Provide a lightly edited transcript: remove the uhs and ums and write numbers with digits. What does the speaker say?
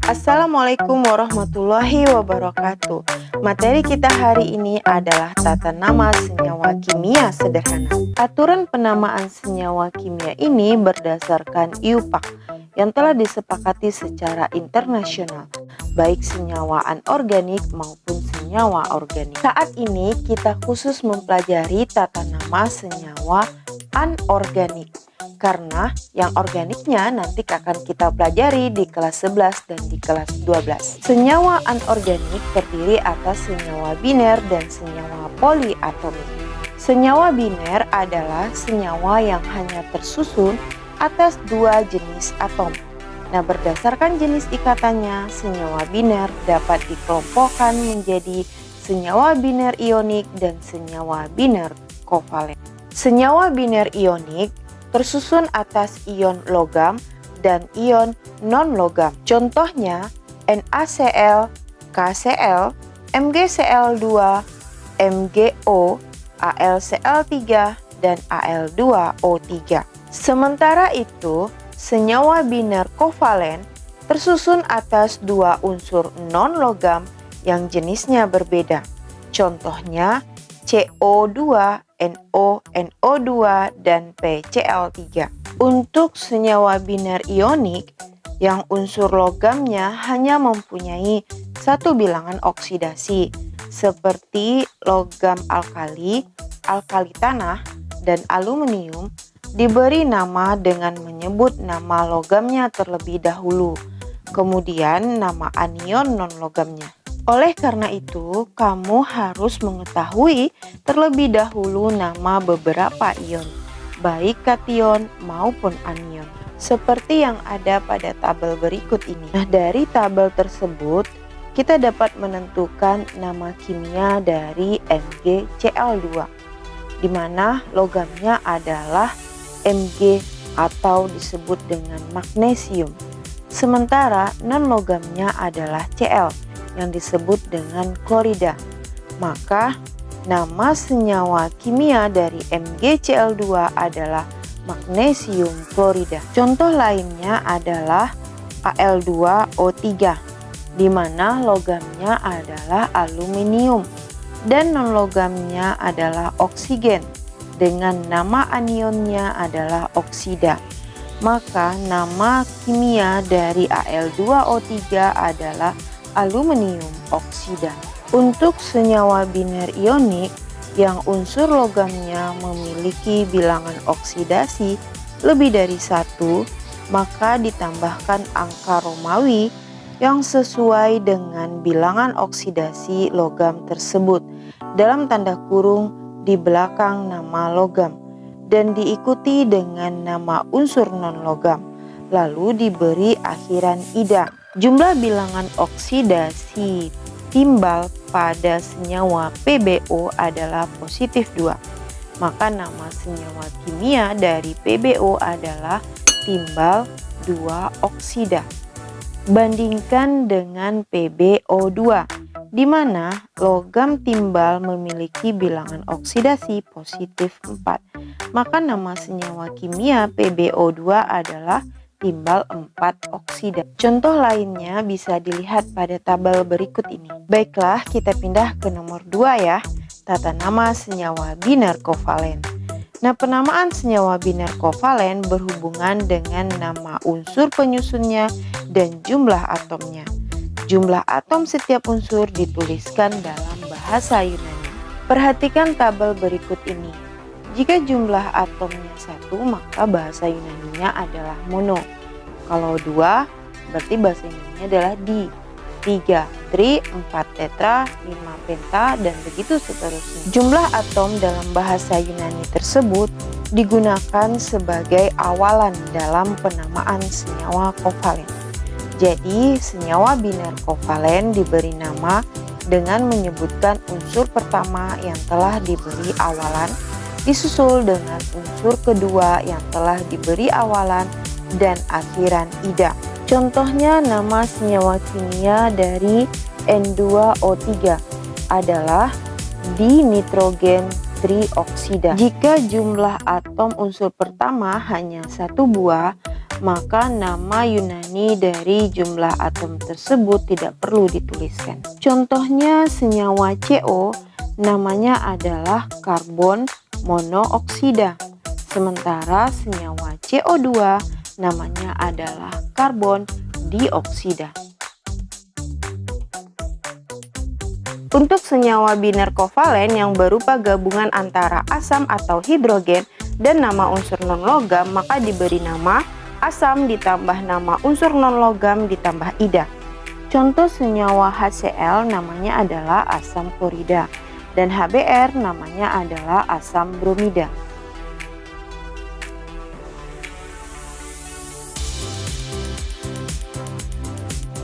Assalamualaikum warahmatullahi wabarakatuh. Materi kita hari ini adalah tata nama senyawa kimia sederhana. Aturan penamaan senyawa kimia ini berdasarkan IUPAC yang telah disepakati secara internasional, baik senyawa anorganik maupun senyawa organik. Saat ini kita khusus mempelajari tata nama senyawa anorganik, karena yang organiknya nanti akan kita pelajari di kelas 11 dan di kelas 12. Senyawa anorganik terdiri atas senyawa biner dan senyawa poliatomik. Senyawa biner adalah senyawa yang hanya tersusun atas dua jenis atom. Nah, berdasarkan jenis ikatannya, senyawa biner dapat dikelompokkan menjadi senyawa biner ionik dan senyawa biner kovalen. Senyawa biner ionik tersusun atas ion logam dan ion non-logam. Contohnya NaCl, KCl, MgCl2, MgO, AlCl3, dan Al2O3. Sementara itu, senyawa biner kovalen tersusun atas dua unsur non-logam yang jenisnya berbeda. Contohnya CO2, NO, NO2, dan PCl3. Untuk senyawa biner ionik yang unsur logamnya hanya mempunyai satu bilangan oksidasi seperti logam alkali, alkali tanah, dan aluminium, diberi nama dengan menyebut nama logamnya terlebih dahulu, kemudian nama anion non-logamnya. Oleh karena itu, kamu harus mengetahui terlebih dahulu nama beberapa ion, baik kation maupun anion, seperti yang ada pada tabel berikut ini. Nah, dari tabel tersebut, kita dapat menentukan nama kimia dari MgCl2, di mana logamnya adalah Mg atau disebut dengan magnesium, sementara non-logamnya adalah Cl yang disebut dengan klorida. Maka nama senyawa kimia dari MgCl2 adalah magnesium klorida. Contoh lainnya adalah Al2O3, di mana logamnya adalah aluminium dan non-logamnya adalah oksigen dengan nama anionnya adalah oksida. Maka nama kimia dari Al2O3 adalah aluminium oksida. Untuk senyawa biner ionik yang unsur logamnya memiliki bilangan oksidasi lebih dari 1, maka ditambahkan angka Romawi yang sesuai dengan bilangan oksidasi logam tersebut dalam tanda kurung di belakang nama logam dan diikuti dengan nama unsur non-logam, lalu diberi akhiran ida. Jumlah bilangan oksidasi timbal pada senyawa PbO adalah positif 2. Maka nama senyawa kimia dari PbO adalah timbal 2 oksida. Bandingkan dengan PbO2, di mana logam timbal memiliki bilangan oksidasi positif 4. Maka nama senyawa kimia PbO2 adalah timbal 4 oksida. Contoh lainnya bisa dilihat pada tabel berikut ini. Baiklah, kita pindah ke nomor 2 ya, tata nama senyawa biner kovalen. Nah, penamaan senyawa biner kovalen berhubungan dengan nama unsur penyusunnya dan jumlah atomnya. Jumlah atom setiap unsur dituliskan dalam bahasa Yunani. Perhatikan tabel berikut ini. Jika jumlah atomnya 1, maka bahasa Yunaninya adalah mono. Kalau 2, berarti bahasa Yunaninya adalah di. 3, tri, 4 tetra, 5 penta, dan begitu seterusnya. Jumlah atom dalam bahasa Yunani tersebut digunakan sebagai awalan dalam penamaan senyawa kovalen. Jadi, senyawa biner kovalen diberi nama dengan menyebutkan unsur pertama yang telah diberi awalan, disusul dengan unsur kedua yang telah diberi awalan dan akhiran ida. Contohnya nama senyawa kimia dari N2O3 adalah dinitrogen trioksida. Jika jumlah atom unsur pertama hanya 1 buah, maka nama Yunani dari jumlah atom tersebut tidak perlu dituliskan. Contohnya senyawa CO namanya adalah karbon monooksida, sementara senyawa CO2 namanya adalah karbon dioksida. Untuk senyawa biner kovalen yang berupa gabungan antara asam atau hidrogen dan nama unsur non-logam, maka diberi nama asam ditambah nama unsur non-logam ditambah ida. Contoh senyawa HCl namanya adalah asam klorida dan HBr namanya adalah asam bromida.